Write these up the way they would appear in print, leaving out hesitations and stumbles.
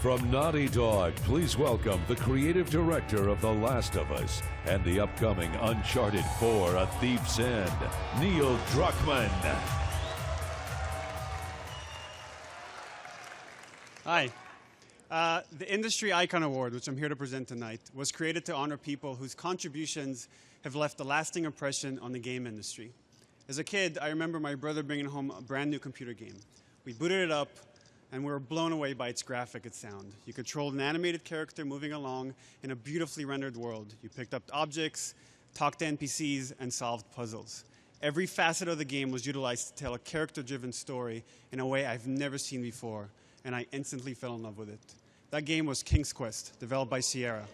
From Naughty Dog, please welcome the creative director of The Last of Us and the upcoming Uncharted 4: A Thief's End, Neil Druckmann. Hi. The Industry Icon Award, which I'm here to present tonight, was created to honor people whose contributions have left a lasting impression on the game industry. As a kid, I remember my brother bringing home a brand new computer game. We booted it up, and we were blown away by its graphic and sound. You controlled an animated character moving along in a beautifully rendered world. You picked up objects, talked to NPCs, and solved puzzles. Every facet of the game was utilized to tell a character-driven story in a way I've never seen before, and I instantly fell in love with it. That game was King's Quest, developed by Sierra.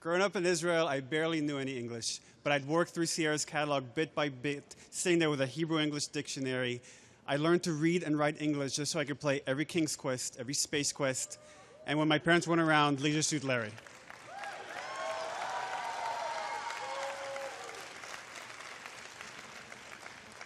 Growing up in Israel, I barely knew any English, but I'd worked through Sierra's catalog bit by bit, sitting there with a Hebrew-English dictionary. I learned to read and write English just so I could play every King's Quest, every Space Quest, and when my parents weren't around, Leisure Suit Larry.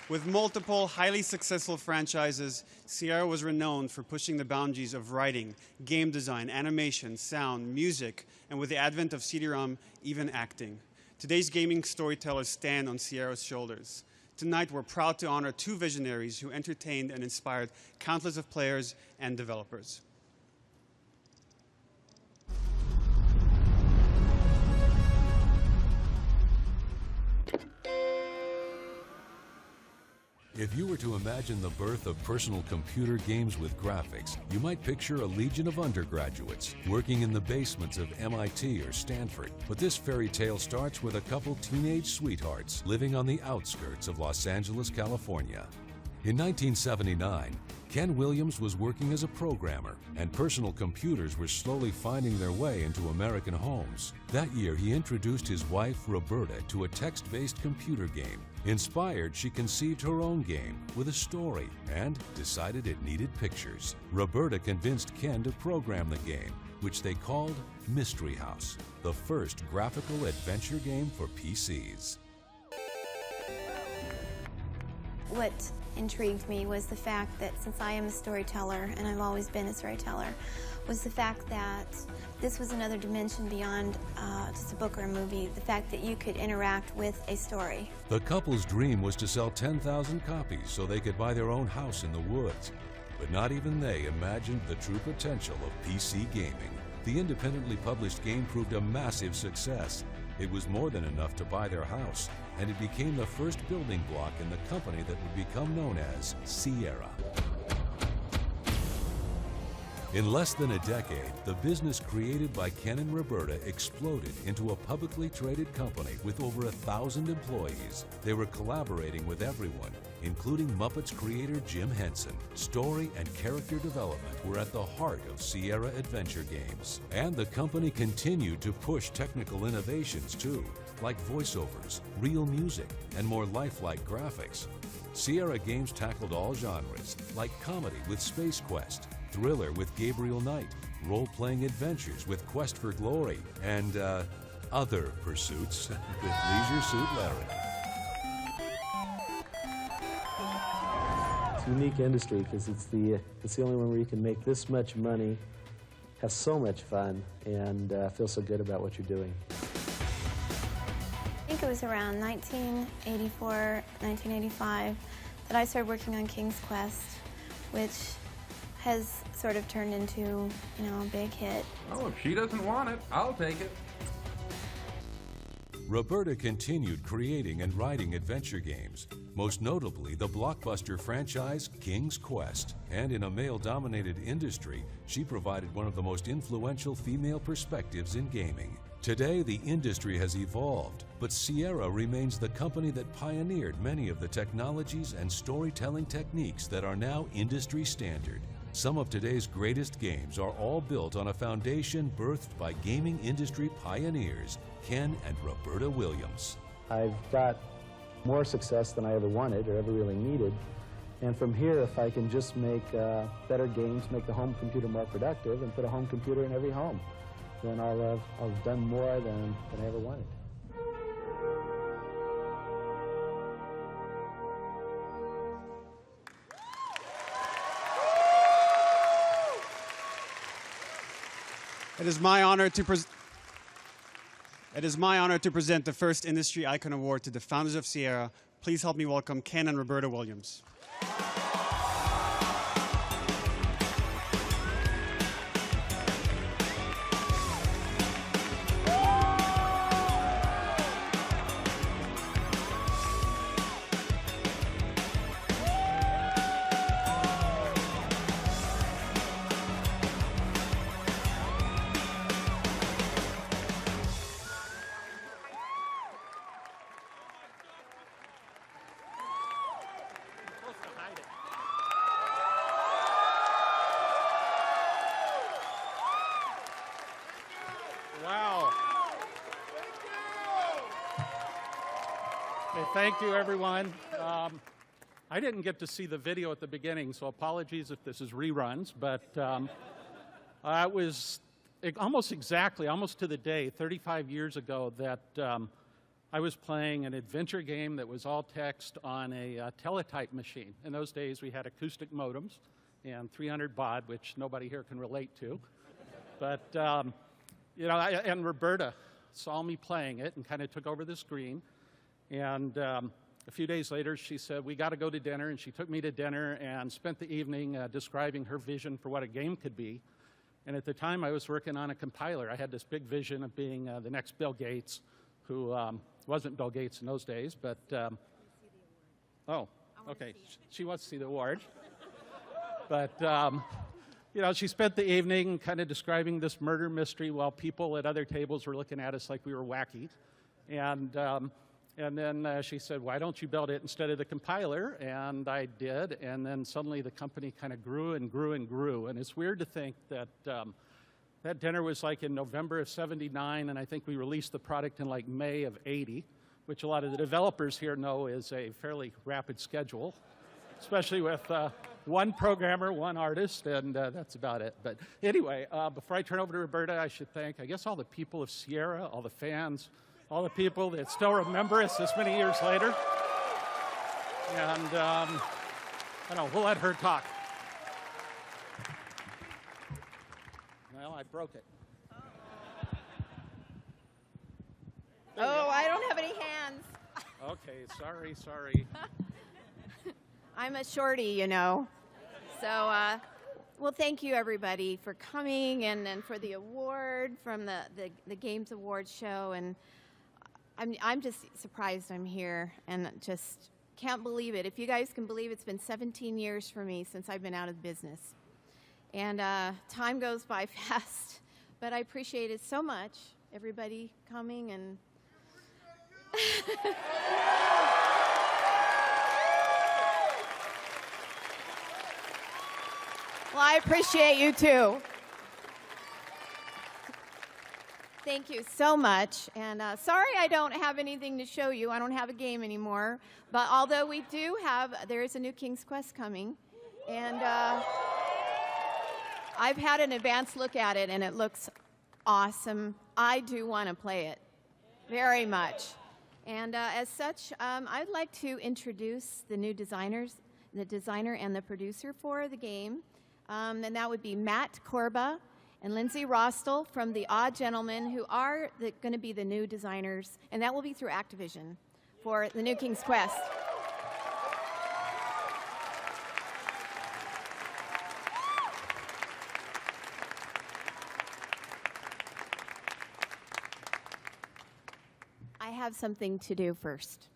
With multiple highly successful franchises, Sierra was renowned for pushing the boundaries of writing, game design, animation, sound, music, and with the advent of CD-ROM, even acting. Today's gaming storytellers stand on Sierra's shoulders. Tonight, we're proud to honor two visionaries who entertained and inspired countless of players and developers. If you were to imagine the birth of personal computer games with graphics, you might picture a legion of undergraduates working in the basements of MIT or Stanford. But this fairy tale starts with a couple teenage sweethearts living on the outskirts of Los Angeles, California. In 1979, Ken Williams was working as a programmer, and personal computers were slowly finding their way into American homes. That year, he introduced his wife, Roberta, to a text-based computer game. Inspired, she conceived her own game with a story and decided it needed pictures. Roberta convinced Ken to program the game, which they called Mystery House, the first graphical adventure game for PCs. What intrigued me was the fact that since I am a storyteller, and I've always been a storyteller, was the fact that this was another dimension beyond just a book or a movie, the fact that you could interact with a story. The couple's dream was to sell 10,000 copies so they could buy their own house in the woods. But not even they imagined the true potential of PC gaming. The independently published game proved a massive success. It was more than enough to buy their house, and it became the first building block in the company that would become known as Sierra. In less than a decade, the business created by Ken and Roberta exploded into a publicly traded company with over 1,000 employees. They were collaborating with everyone, including Muppets creator Jim Henson. Story and character development were at the heart of Sierra Adventure Games. And the company continued to push technical innovations too, like voiceovers, real music, and more lifelike graphics. Sierra Games tackled all genres, like comedy with Space Quest, thriller with Gabriel Knight, role-playing adventures with Quest for Glory, and other pursuits with Leisure Suit Larry. It's a unique industry because it's the only one where you can make this much money, have so much fun, and feel so good about what you're doing. I think it was around 1984, 1985 that I started working on King's Quest, which has sort of turned into, a big hit. Oh, if she doesn't want it, I'll take it. Roberta continued creating and writing adventure games, most notably the blockbuster franchise King's Quest. And in a male-dominated industry, she provided one of the most influential female perspectives in gaming. Today, the industry has evolved, but Sierra remains the company that pioneered many of the technologies and storytelling techniques that are now industry standard. Some of today's greatest games are all built on a foundation birthed by gaming industry pioneers, Ken and Roberta Williams. I've got more success than I ever wanted or ever really needed. And from here, if I can just make better games, make the home computer more productive, and put a home computer in every home, then I'll have done more than I ever wanted. It is my honor to present the first Industry Icon Award to the founders of Sierra. Please help me welcome Ken and Roberta Williams. Wow. Okay, thank you, everyone. I didn't get to see the video at the beginning, so apologies if this is reruns, but it was almost exactly, almost to the day, 35 years ago, that I was playing an adventure game that was all text on a teletype machine. In those days, we had acoustic modems and 300 baud, which nobody here can relate to. But you know, and Roberta saw me playing it and kind of took over the screen. And a few days later, she said, we got to go to dinner. And she took me to dinner and spent the evening describing her vision for what a game could be. And at the time, I was working on a compiler. I had this big vision of being the next Bill Gates, who wasn't Bill Gates in those days. But, oh, okay. She wants to see the award. But, you know, she spent the evening kind of describing this murder mystery while people at other tables were looking at us like we were wacky. And then she said, why don't you build it instead of the compiler? And I did. And then suddenly the company kind of grew and grew and grew. And it's weird to think that that dinner was like in November of '79, and I think we released the product in like May of '80, which a lot of the developers here know is a fairly rapid schedule, especially with one programmer, one artist, and that's about it. But anyway, before I turn over to Roberta, I should thank, I guess, all the people of Sierra, all the fans, all the people that still remember us this many years later. And I don't know, we'll let her talk. Well, I broke it. Oh, I don't have any hands. Okay, sorry. I'm a shorty, you know. So, well, thank you, everybody, for coming and for the award from the Games Awards show. And I'm just surprised I'm here and just can't believe it. If you guys can believe it's been 17 years for me since I've been out of business. And time goes by fast, but I appreciate it so much, everybody coming and... Well, I appreciate you too. Thank you so much. And sorry I don't have anything to show you. I don't have a game anymore. But although we do have, there is a new King's Quest coming. And I've had an advanced look at it, and it looks awesome. I do want to play it very much. And as such, I'd like to introduce the new designers, the designer and the producer for the game. And that would be Matt Korba and Lindsay Rostel from The Odd Gentlemen, who are going to be the new designers, and that will be through Activision for the new King's Quest. I have something to do first.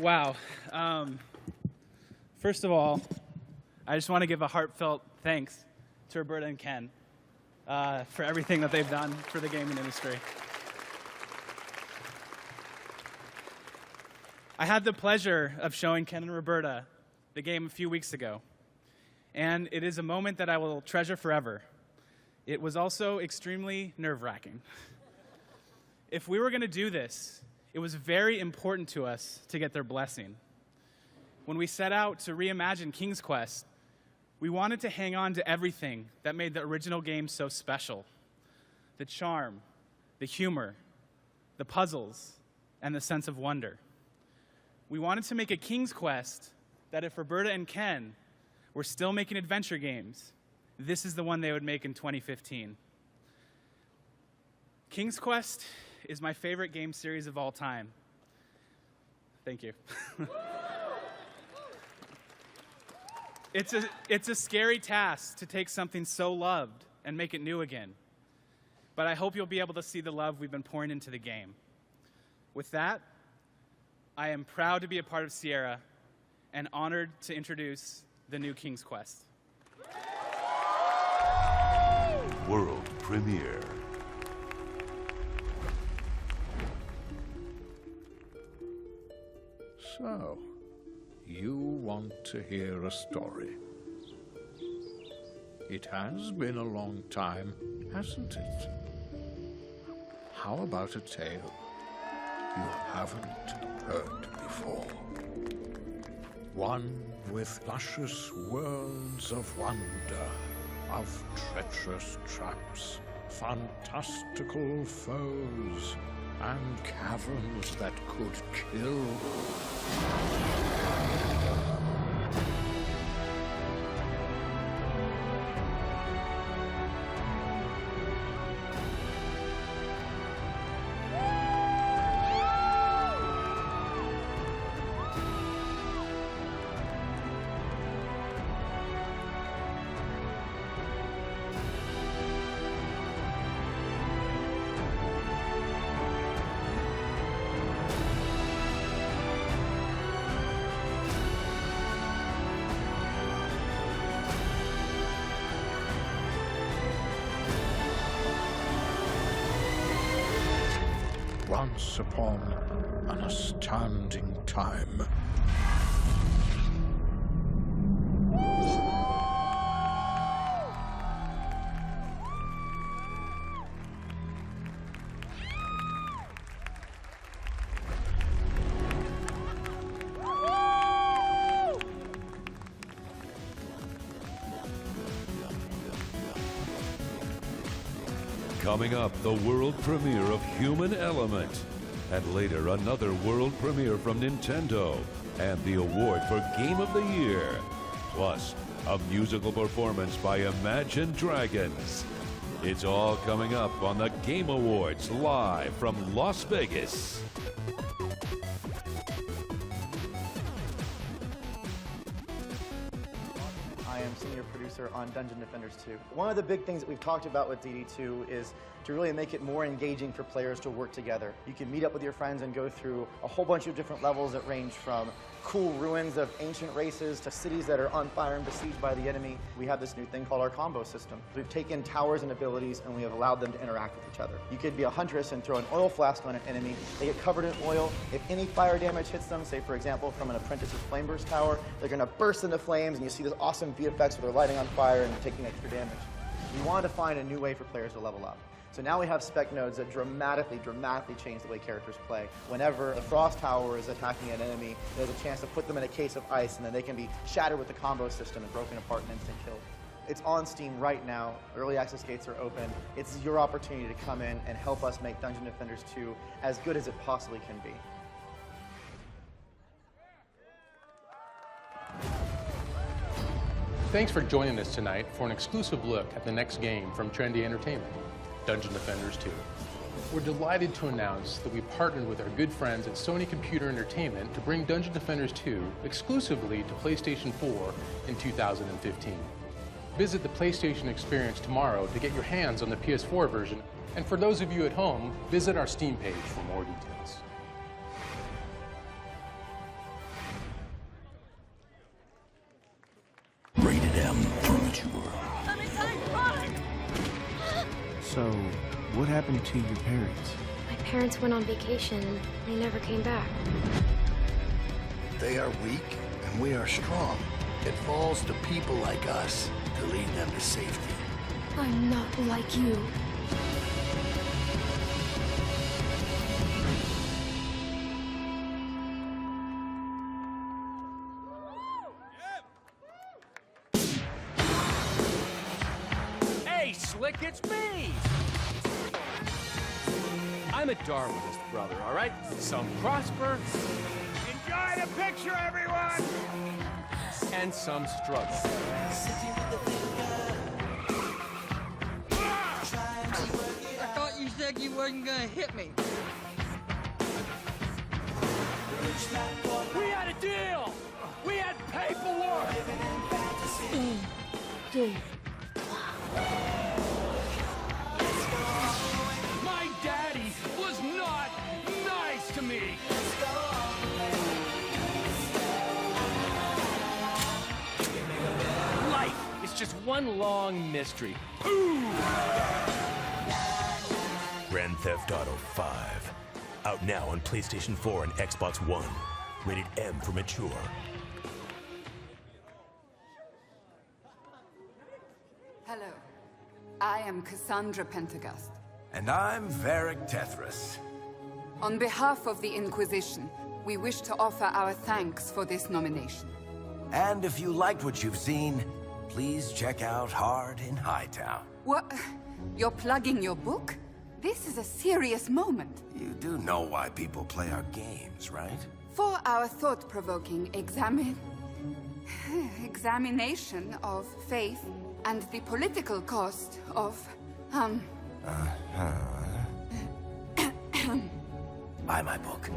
Wow. First of all, I just want to give a heartfelt thanks to Roberta and Ken for everything that they've done for the gaming industry. I had the pleasure of showing Ken and Roberta the game a few weeks ago, and it is a moment that I will treasure forever. It was also extremely nerve-wracking. If we were going to do this, it was very important to us to get their blessing. When we set out to reimagine King's Quest, we wanted to hang on to everything that made the original game so special. The charm, the humor, the puzzles, and the sense of wonder. We wanted to make a King's Quest that if Roberta and Ken were still making adventure games, this is the one they would make in 2015. King's Quest is my favorite game series of all time. Thank you. It's a scary task to take something so loved and make it new again. But I hope you'll be able to see the love we've been pouring into the game. With that, I am proud to be a part of Sierra and honored to introduce the new King's Quest. World premiere. So, you want to hear a story. It has been a long time, hasn't it? How about a tale you haven't heard before? One with luscious worlds of wonder, of treacherous traps, fantastical foes, and caverns that could kill. Once upon an astounding time. Coming up, the world premiere of Human Element. And later, another world premiere from Nintendo. And the award for Game of the Year. Plus, a musical performance by Imagine Dragons. It's all coming up on the Game Awards, live from Las Vegas. I am senior producer on Dungeon Defenders 2. One of the big things that we've talked about with DD2 is to really make it more engaging for players to work together. You can meet up with your friends and go through a whole bunch of different levels that range from cool ruins of ancient races to cities that are on fire and besieged by the enemy. We have this new thing called our combo system. We've taken towers and abilities and we have allowed them to interact with each other. You could be a huntress and throw an oil flask on an enemy. They get covered in oil. If any fire damage hits them, say for example from an Apprentice's Flame Burst tower, they're going to burst into flames and you see this awesome VFX where they're lighting on fire and taking extra damage. We wanted to find a new way for players to level up. So now we have spec nodes that dramatically change the way characters play. Whenever the Frost Tower is attacking an enemy, there's a chance to put them in a case of ice and then they can be shattered with the combo system and broken apart and instant killed. It's on Steam right now. Early access gates are open. It's your opportunity to come in and help us make Dungeon Defenders 2 as good as it possibly can be. Thanks for joining us tonight for an exclusive look at the next game from Trendy Entertainment, Dungeon Defenders 2. We're delighted to announce that we partnered with our good friends at Sony Computer Entertainment to bring Dungeon Defenders 2 exclusively to PlayStation 4 in 2015. Visit the PlayStation Experience tomorrow to get your hands on the PS4 version, and for those of you at home, visit our Steam page for more details. Rated M for mature. So, what happened to your parents? My parents went on vacation and they never came back. They are weak and we are strong. It falls to people like us to lead them to safety. I'm not like you. Click, it's me! I'm a Darwinist, brother, all right? Some prosper. Enjoy the picture, everyone! And some struggle. I thought you said you wasn't gonna hit me. We had a deal! We had paperwork! My daddy was not nice to me! Life is just one long mystery. Grand Theft Auto 5. Out now on PlayStation 4 and Xbox One. Rated M for mature. Hello. I am Cassandra Pentagast. And I'm Varric Tethras. On behalf of the Inquisition, we wish to offer our thanks for this nomination. And if you liked what you've seen, please check out Hard in Hightown. What? You're plugging your book? This is a serious moment. You do know why people play our games, right? For our thought-provoking examination of faith and the political cost of, Buy my book.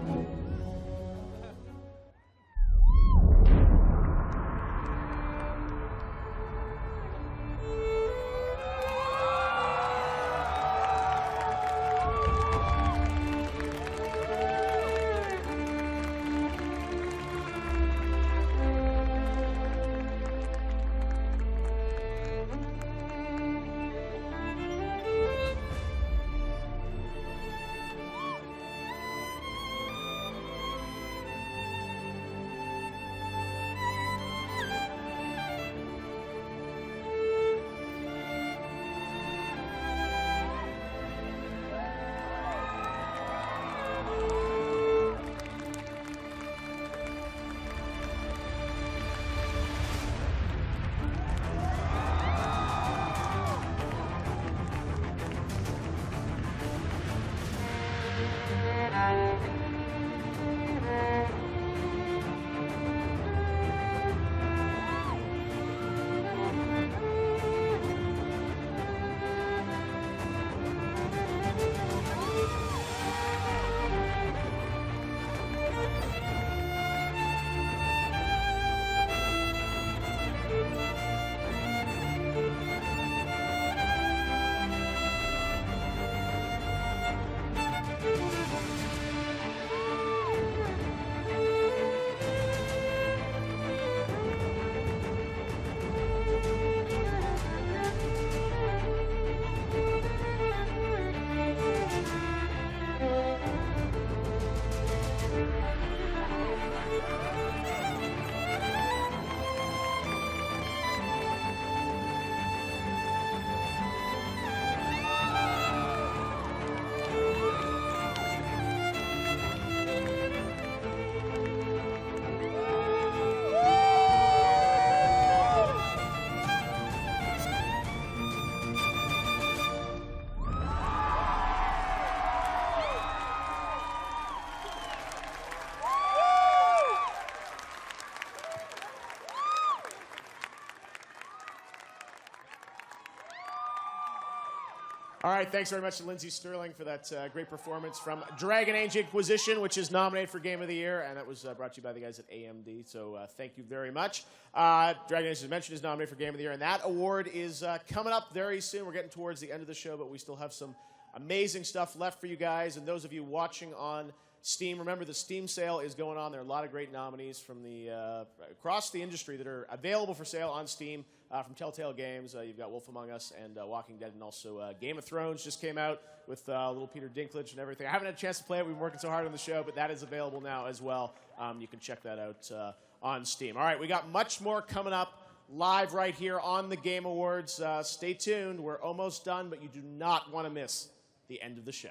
All right, thanks very much to Lindsey Sterling for that great performance from Dragon Age Inquisition, which is nominated for Game of the Year, and that was brought to you by the guys at AMD, so thank you very much. Dragon Age, as mentioned, is nominated for Game of the Year, and that award is coming up very soon. We're getting towards the end of the show, but we still have some amazing stuff left for you guys, and those of you watching on Steam, remember the Steam sale is going on. There are a lot of great nominees from the across the industry that are available for sale on Steam from Telltale Games. You've got Wolf Among Us and Walking Dead, and also Game of Thrones just came out with little Peter Dinklage and everything. I haven't had a chance to play it. We've been working so hard on the show, but that is available now as well. You can check that out on Steam. All right, we got much more coming up live right here on the Game Awards. Stay tuned. We're almost done, but you do not want to miss the end of the show.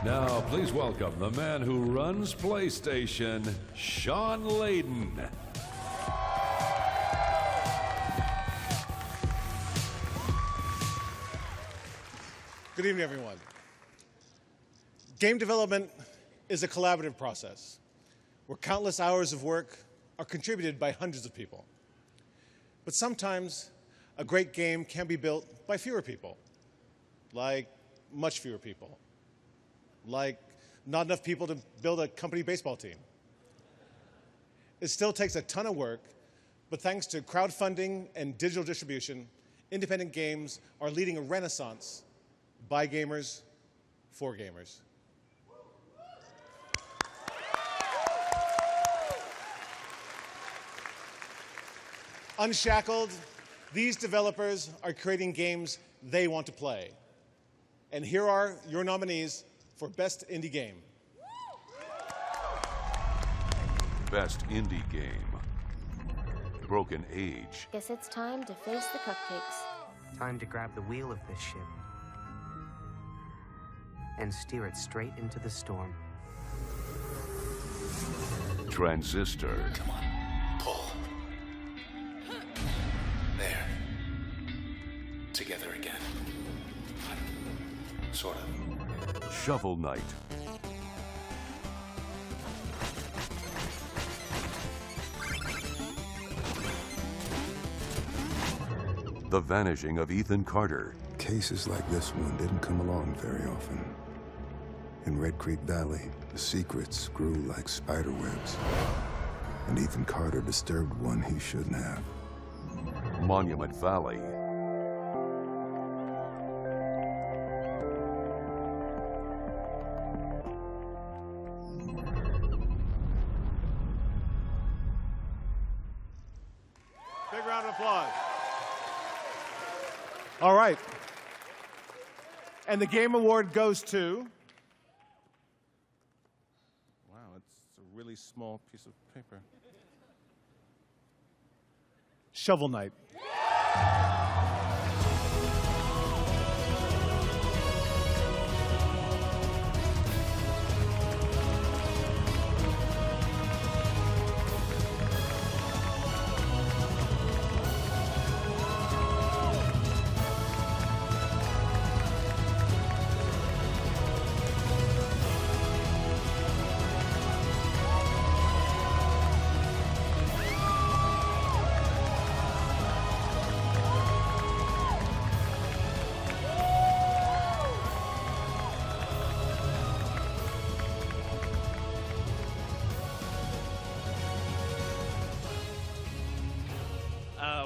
Now, please welcome the man who runs PlayStation, Shawn Layden. Good evening, everyone. Game development is a collaborative process where countless hours of work are contributed by hundreds of people. But sometimes a great game can be built by fewer people, like much fewer people, like not enough people to build a company baseball team. It still takes a ton of work, but thanks to crowdfunding and digital distribution, independent games are leading a renaissance by gamers, for gamers. Unshackled, these developers are creating games they want to play. And here are your nominees for Best Indie Game. Best Indie Game. Broken Age. Guess it's time to face the cupcakes. Time to grab the wheel of this ship and steer it straight into the storm. Transistor. Come on, pull. There. Together again. Sort of. Shovel Knight. The Vanishing of Ethan Carter. Cases like this one didn't come along very often. In Red Creek Valley, the secrets grew like spider webs. And Ethan Carter disturbed one he shouldn't have. Monument Valley. Big round of applause. All right. And the Game Award goes to... Wow, it's a really small piece of paper. Shovel Knight.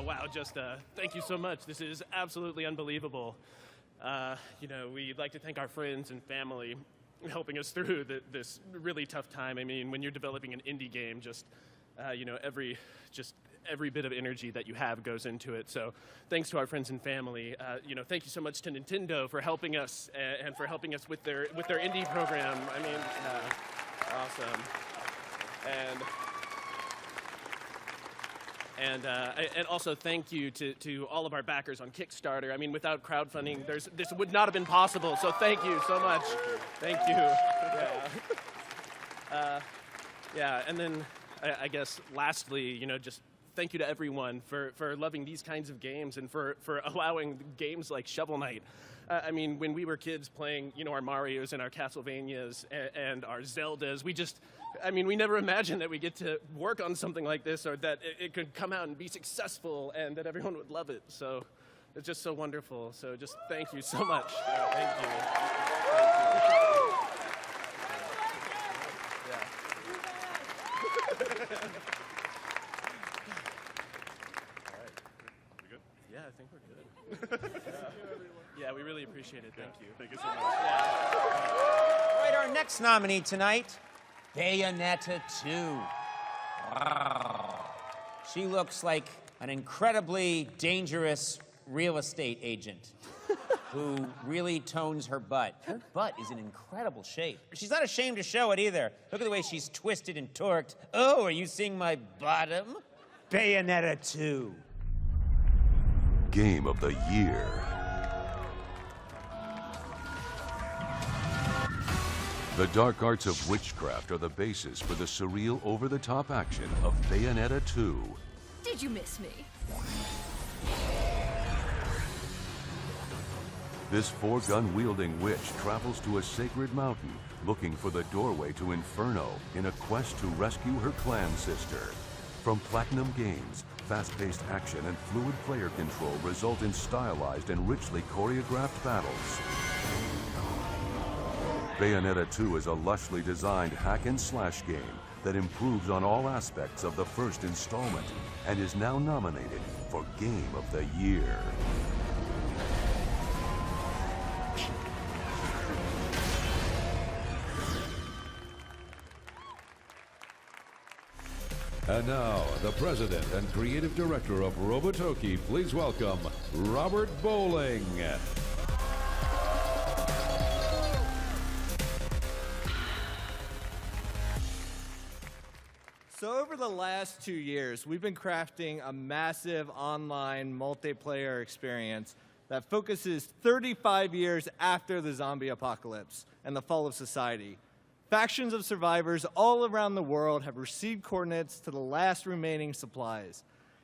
Wow, just thank you so much. This is absolutely unbelievable. You know, we'd like to thank our friends and family helping us through this really tough time. I mean, when you're developing an indie game, just, you know, every bit of energy that you have goes into it. So thanks to our friends and family. You know, thank you so much to Nintendo for helping us and for helping us with their indie program. I mean, awesome. And also thank you to all of our backers on Kickstarter. I mean, without crowdfunding, this would not have been possible. So thank you so much. Thank you. Yeah. Yeah. And then I guess lastly, you know, just thank you to everyone for loving these kinds of games and for allowing games like Shovel Knight. I mean, when we were kids playing, you know, our Marios and our Castlevanias and our Zeldas, we never imagined that we get to work on something like this or that it could come out and be successful and that everyone would love it. So it's just so wonderful. So just thank you so much. Thank you. Yeah, I think we're good. Yeah, we really appreciate it. Thank you. Thank you so much. All right, our next nominee tonight, Bayonetta 2. Wow. She looks like an incredibly dangerous real estate agent who really tones her butt. Her butt is in incredible shape. She's not ashamed to show it either. Look at the way she's twisted and torqued. Oh, are you seeing my bottom? Bayonetta 2. Game of the Year. The dark arts of witchcraft are the basis for the surreal, over-the-top action of Bayonetta 2. Did you miss me? This four-gun-wielding witch travels to a sacred mountain looking for the doorway to Inferno in a quest to rescue her clan sister. From Platinum Games, fast-paced action and fluid player control result in stylized and richly choreographed battles. Bayonetta 2 is a lushly designed hack-and-slash game that improves on all aspects of the first installment and is now nominated for Game of the Year. And now, the president and creative director of Robotoki, please welcome Robert Bowling. So over the last 2 years, we've been crafting a massive online multiplayer experience that focuses 35 years after the zombie apocalypse and the fall of society. Factions of survivors all around the world have received coordinates to the last remaining supplies.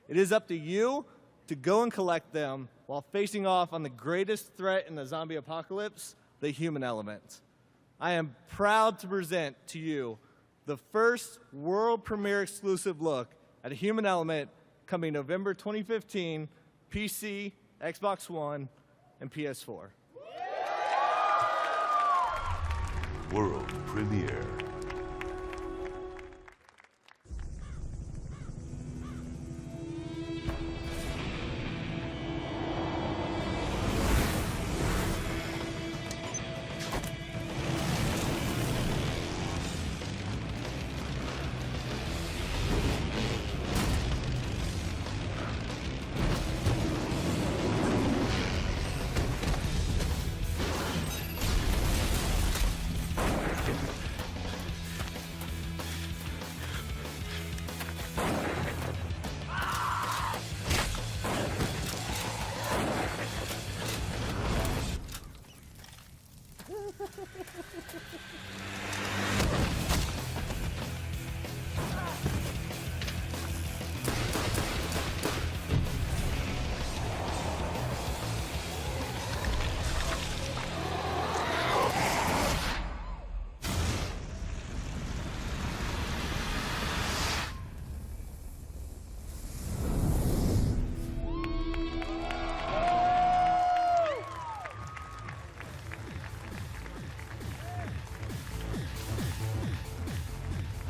It is up to you to go and collect them while facing off on the greatest threat in the zombie apocalypse, the human element. I am proud to present to you the first world premiere exclusive look at a human element coming November 2015, PC, Xbox One, and PS4. World premiere.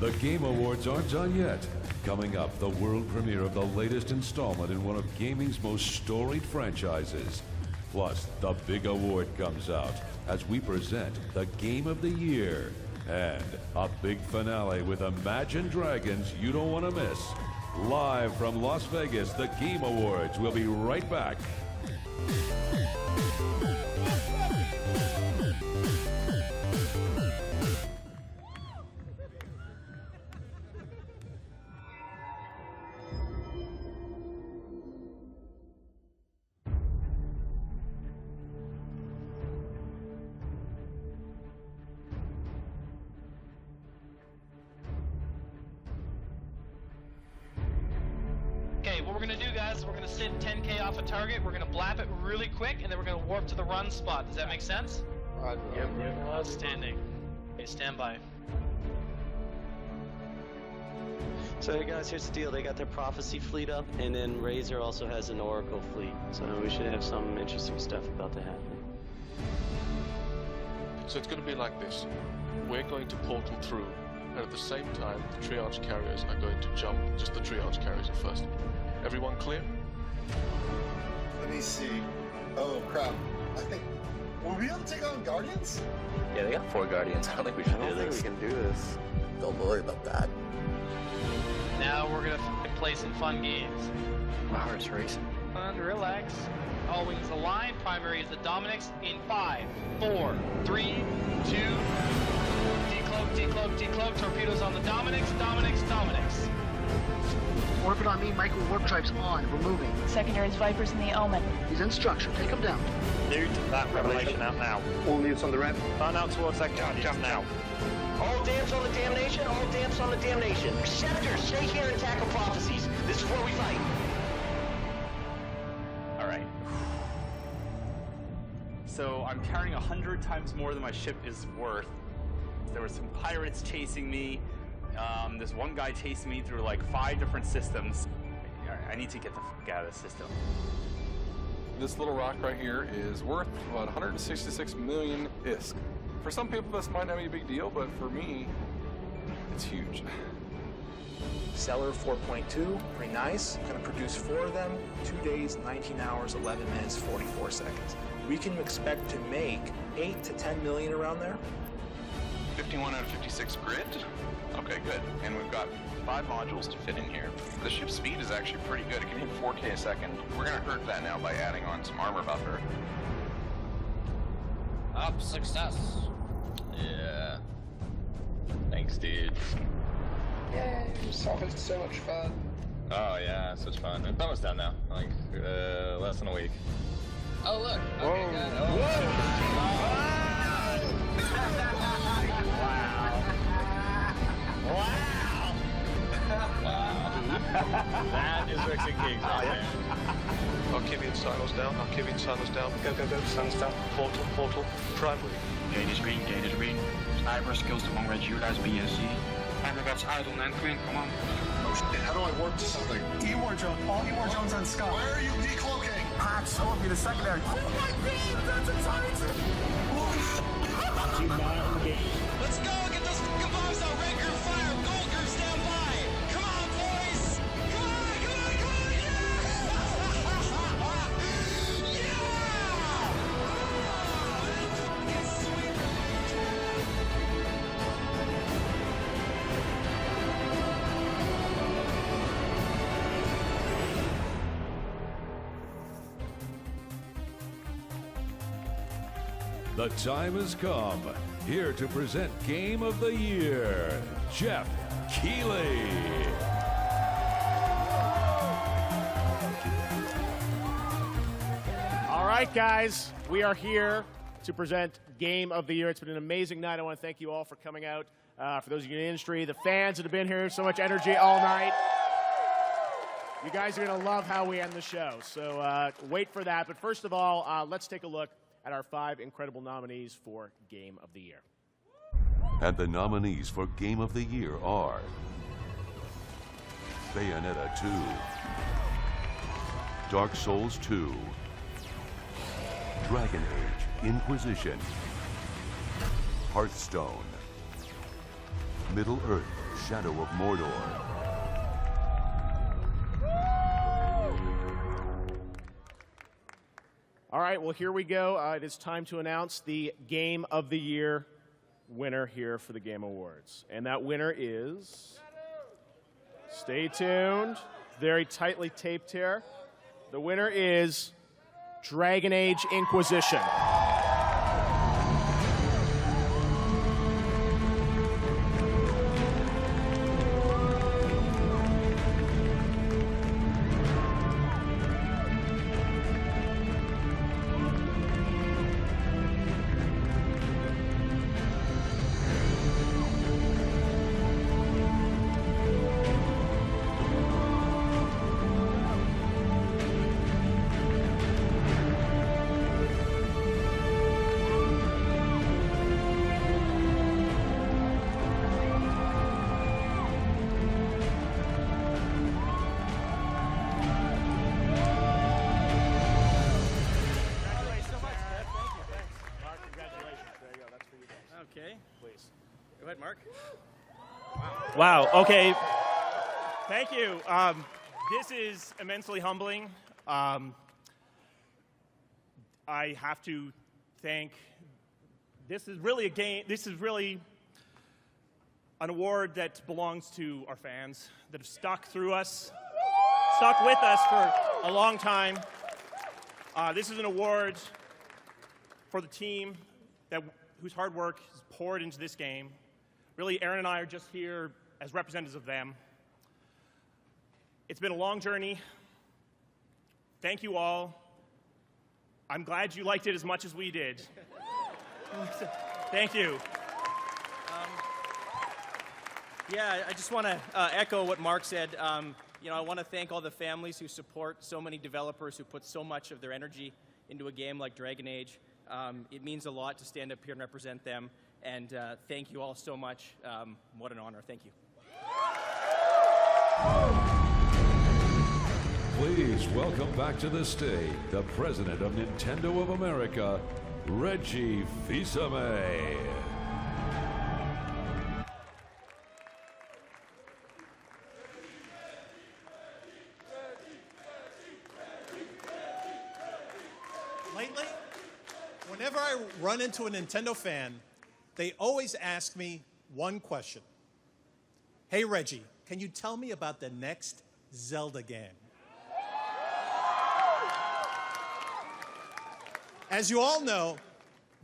The Game Awards aren't done yet. Coming up, the world premiere of the latest installment in one of gaming's most storied franchises. Plus, the big award comes out as we present the Game of the Year. And a big finale with Imagine Dragons you don't want to miss. Live from Las Vegas, the Game Awards. We'll be right back. Okay, what we're gonna do, guys, is we're gonna sit 10K off a target, we're gonna blap it really quick, and then we're gonna warp to the run spot. Does that make sense? Yep. Outstanding. Okay, stand by. So hey guys, here's the deal. They got their Prophecy fleet up, and then Razer also has an Oracle fleet. So we should have some interesting stuff about to happen. So it's going to be like this. We're going to portal through, and at the same time, the triage carriers are going to jump. Just the triage carriers are first. Everyone clear? Let me see. Oh crap. I think... Will we be able to take on Guardians? Yeah, they got 4 Guardians. I don't think we should do this. we can do this. Don't worry about that. Now we're gonna play some fun games. My heart's racing. And relax. All wings aligned. Primary is the Dominix in 5, 4, 3, 2. Decloak, decloak, decloak. Torpedoes on the Dominix. Dominix, Dominix. Orbit on me, micro warp drives on. We're moving. Secondaries, Vipers in the Omen. He's in structure. Take him down. Dude, that Revelation out now. All units on the ramp. Burn out towards that jump now. All damps on the damnation. All damps on the damnation. Scepter, stay here and tackle prophecies. This is where we fight. All right. so I'm carrying 100 times more than my ship is worth. There were some pirates chasing me. This one guy chased me through like 5 different systems. I need to get the fuck out of this system. This little rock right here is worth about 166 million ISK. For some people, this might not be a big deal, but for me, it's huge. Seller 4.2, pretty nice. Gonna produce 4 of them, 2 days, 19 hours, 11 minutes, 44 seconds. We can expect to make 8 to 10 million around there. 51 out of 56 grid. Okay, good. And we've got 5 modules to fit in here. The ship's speed is actually pretty good. It can hit 4K a second. We're gonna hurt that now by adding on some armor buffer. Up, success. Yeah. Thanks, dude. Yay, Salva's so much fun. Oh yeah, such fun. It's almost done now. Like, less than a week. Oh look. Okay, good. Oh. Wow. That is Ricks and Kings right there. Archivian silos down, Archivian silos down. Go, go, go, silos down. Portal, portal, primary. Gate is green, gate is green. Sniper skills to long range utilize BSC. Aggregates idle and green, come on. Oh shit, how do I warp to something? E-War drone, all E-War drones on Scott. Where are you decloaking? Patch, so will be the secondary. Oh my god, that's a Titan! Let's go! Get those fucking bombs out! Red group fire! Gold group stand by! Come on, boys! Come on, come on, come on! The time has come. Here to present Game of the Year, Jeff Keighley. All right, guys, we are here to present Game of the Year. It's been an amazing night. I want to thank you all for coming out. For those of you in the industry, the fans that have been here, so much energy all night. You guys are going to love how we end the show. So wait for that. But first of all, let's take a look at our 5 incredible nominees for Game of the Year. And the nominees for Game of the Year are Bayonetta 2, Dark Souls 2, Dragon Age Inquisition, Hearthstone, Middle-earth Shadow of Mordor, All right, well, here we go. It is time to announce the Game of the Year winner here for the Game Awards. And that winner is... Stay tuned. Very tightly taped here. The winner is Dragon Age Inquisition. Wow, okay. Thank you. This is immensely humbling. I have to thank, this is really an award that belongs to our fans that have stuck with us for a long time. This is an award for the team whose hard work is poured into this game. Really, Aaron and I are just here as representatives of them. It's been a long journey. Thank you all. I'm glad you liked it as much as we did. Thank you. Yeah, I just want to echo what Mark said. I want to thank all the families who support so many developers who put so much of their energy into a game like Dragon Age. It means a lot to stand up here and represent them, and thank you all so much. What an honor. Thank you. Please welcome back to the stage the president of Nintendo of America, Reggie Fils-Aimé. Lately, whenever I run into a Nintendo fan, they always ask me one question. Hey, Reggie, can you tell me about the next Zelda game? As you all know,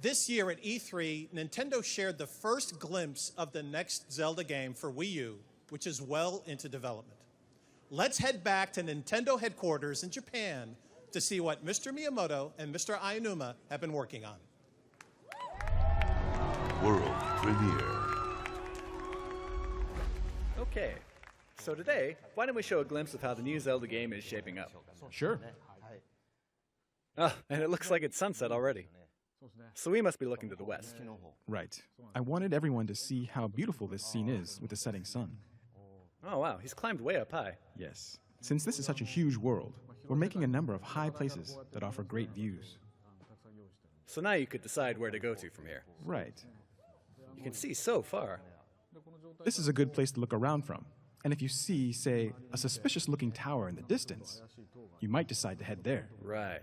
this year at E3, Nintendo shared the first glimpse of the next Zelda game for Wii U, which is well into development. Let's head back to Nintendo headquarters in Japan to see what Mr. Miyamoto and Mr. Aonuma have been working on. World premiere. Okay, so today, why don't we show a glimpse of how the new Zelda game is shaping up? Sure. Oh, and it looks like it's sunset already. So we must be looking to the west. Right. I wanted everyone to see how beautiful this scene is with the setting sun. Oh wow, he's climbed way up high. Yes. Since this is such a huge world, we're making a number of high places that offer great views. So now you could decide where to go to from here. Right. You can see so far. This is a good place to look around from. And if you see, say, a suspicious-looking tower in the distance, you might decide to head there. Right.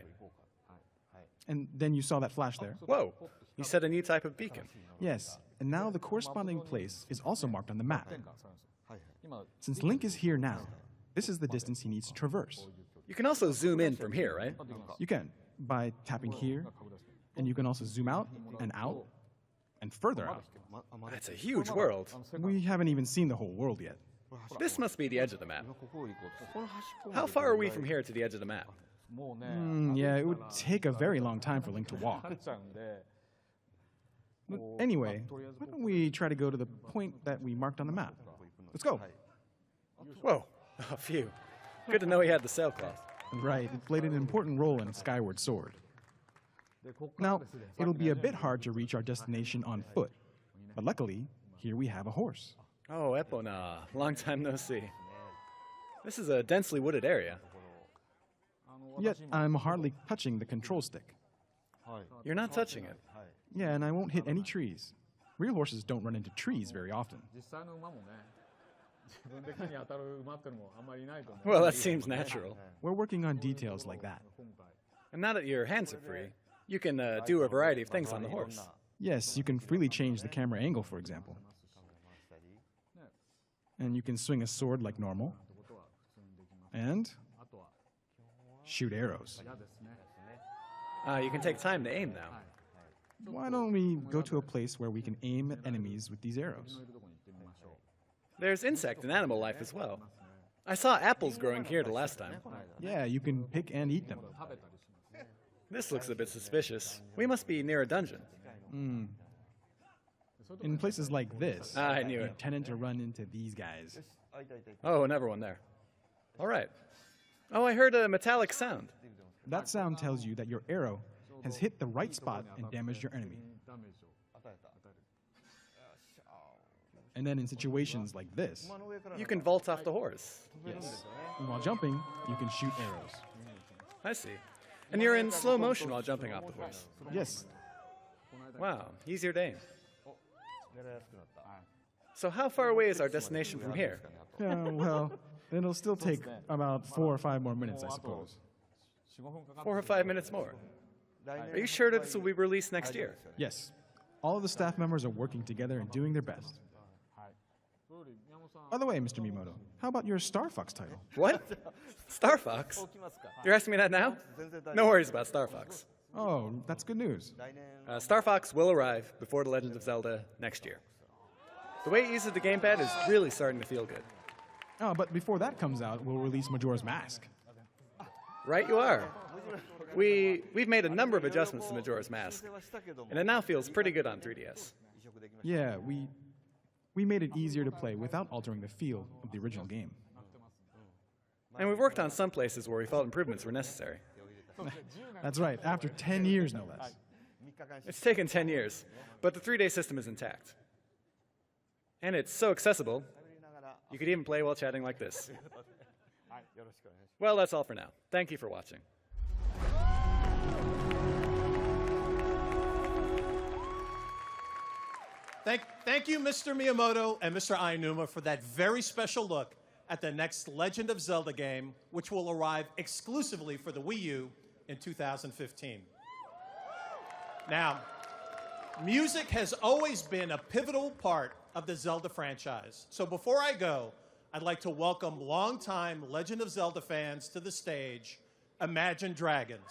And then you saw that flash there. Whoa! You set a new type of beacon. Yes, and now the corresponding place is also marked on the map. Since Link is here now, this is the distance he needs to traverse. You can also zoom in from here, right? You can, by tapping here, and you can also zoom out, and further out. That's a huge world. We haven't even seen the whole world yet. This must be the edge of the map. How far are we from here to the edge of the map? Yeah, it would take a very long time for Link to walk. But anyway, why don't we try to go to the point that we marked on the map? Let's go. Whoa, a few. Good to know he had the sailcloth. Right, it played an important role in Skyward Sword. Now, it'll be a bit hard to reach our destination on foot, but luckily, here we have a horse. Oh, Epona, long time no see. This is a densely wooded area. Yet, I'm hardly touching the control stick. You're not touching it. Yeah, and I won't hit any trees. Real horses don't run into trees very often. Well, that seems natural. We're working on details like that. And now that your hands are free, you can do a variety of things on the horse. Yes, you can freely change the camera angle, for example. And you can swing a sword like normal. And shoot arrows. You can take time to aim now. Why don't we go to a place where we can aim at enemies with these arrows? There's insect and animal life as well. I saw apples growing here the last time. Yeah, you can pick and eat them. This looks a bit suspicious. We must be near a dungeon. In places like this, I knew you it. tend to run into these guys. Oh, another one there. All right. Oh, I heard a metallic sound. That sound tells you that your arrow has hit the right spot and damaged your enemy. And then in situations like this, You can vault off the horse. yes, and while jumping, you can shoot arrows. I see. And you're in slow motion while jumping off the horse. Yes. Wow, easier to aim. So how far away is our destination from here? Well, it'll still take about 4 or 5 more minutes, I suppose. 4 or 5 minutes more. Are you sure that this will be released next year? Yes. All of the staff members are working together and doing their best. By the way, Mr. Miyamoto, how about your Star Fox title? What? Star Fox? You're asking me that now? No worries about Star Fox. Oh, that's good news. Star Fox will arrive before The Legend of Zelda next year. The way it uses the gamepad is really starting to feel good. Oh, but before that comes out, we'll release Majora's Mask. Right you are. We've made a number of adjustments to Majora's Mask, and it now feels pretty good on 3DS. Yeah, we made it easier to play without altering the feel of the original game. And we've worked on some places where we felt improvements were necessary. That's right, after 10 years, no less. It's taken 10 years, but the 3-day system is intact. And it's so accessible, you could even play while chatting like this. Well, that's all for now. Thank you for watching. Thank you, Mr. Miyamoto and Mr. Aonuma, for that very special look at the next Legend of Zelda game, which will arrive exclusively for the Wii U in 2015. Now, music has always been a pivotal part of the Zelda franchise. So before I go, I'd like to welcome longtime Legend of Zelda fans to the stage, Imagine Dragons.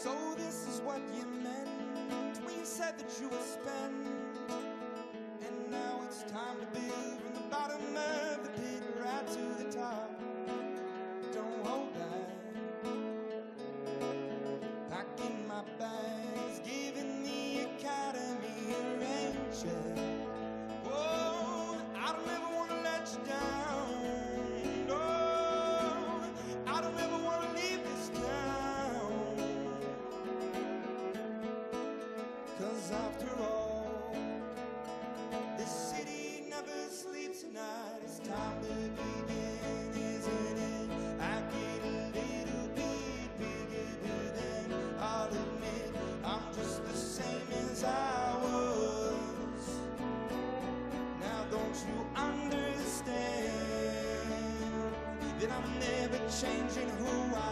So this is what you meant when you said that you would spend. And now it's time to build from the bottom of the pit right to the top. Don't hold back. Packing my bags, giving the academy a rain check. Oh, I don't ever want to let you down. No, I don't ever want to leave this town. 'Cause after all, never changing who I am.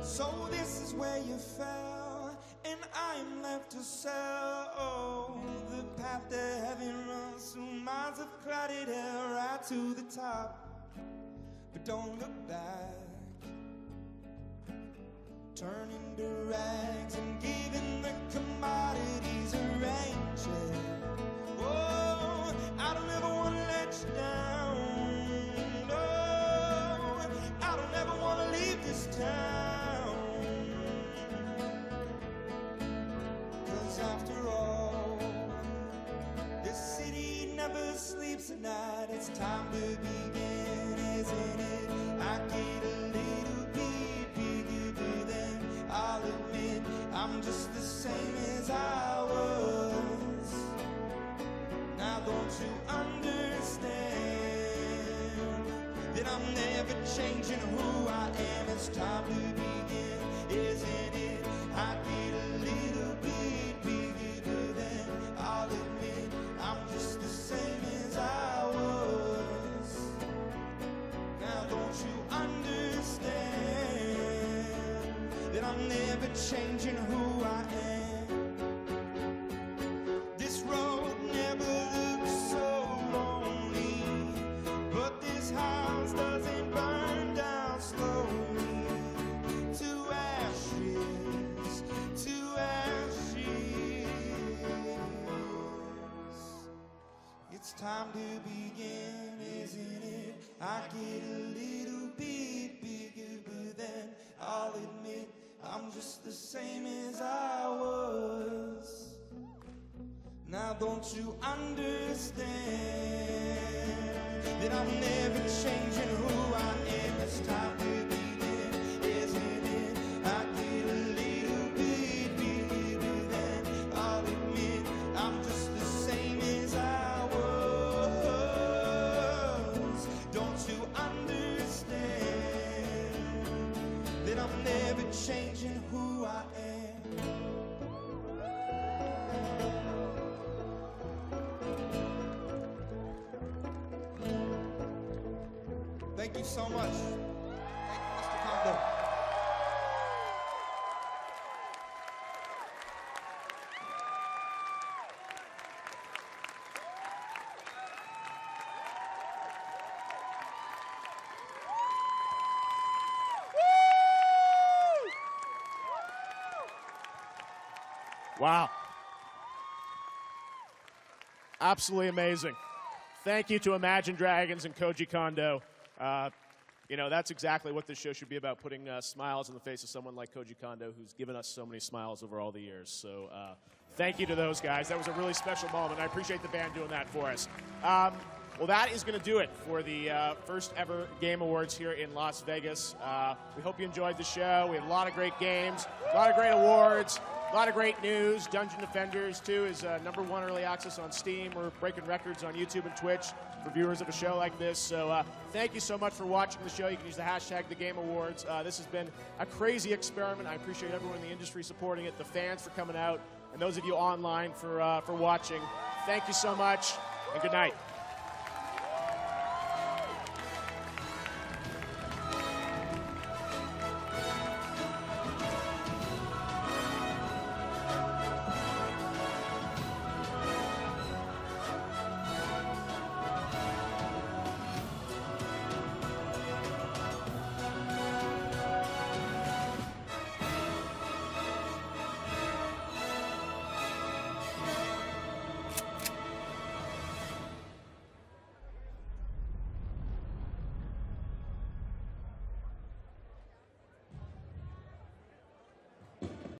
So this is where you fell, and I'm left to sell. Oh, the path to heaven runs through miles of clouded air right to the top. But don't look back, turning to rags and giving the commodities a rain check. Oh, I don't ever want to let you down. No, I don't ever want to leave this town. After all, this city never sleeps at night. It's time to begin, isn't it? I get a little bit bigger than I'll admit. I'm just the same as I was. Now don't you understand that I'm never changing who I am? It's time to begin, isn't it? I get a little bit bigger than I'll admit. I'm just the same as I was. Now don't you understand that I'm never changing who I am? This road never looks so lonely, but this house doesn't burn down slowly. To ashes, to ashes. It's time to begin, isn't it? I get a little bit bigger than I'll admit. I'm just the same as I was. Now don't you understand that I'm never changing who I am? It's time to begin, isn't it? I get a little bit bigger than I'll admit. I'm just the same as I was. Don't you understand that I'm never changing who I am? Thank you so much. Thank you, Mr. Kondo. Wow. Absolutely amazing. Thank you to Imagine Dragons and Koji Kondo. You know, that's exactly what this show should be about, putting smiles on the face of someone like Koji Kondo, who's given us so many smiles over all the years. So thank you to those guys. That was a really special moment. I appreciate the band doing that for us. Well, that is going to do it for the first ever Game Awards here in Las Vegas. We hope you enjoyed the show. We had a lot of great games, a lot of great awards, a lot of great news. Dungeon Defenders 2 is #1 early access on Steam. We're breaking records on YouTube and Twitch for viewers of a show like this. So thank you so much for watching the show. You can use the hashtag #TheGameAwards. This has been a crazy experiment. I appreciate everyone in the industry supporting it, the fans for coming out, and those of you online for watching. Thank you so much, and good night.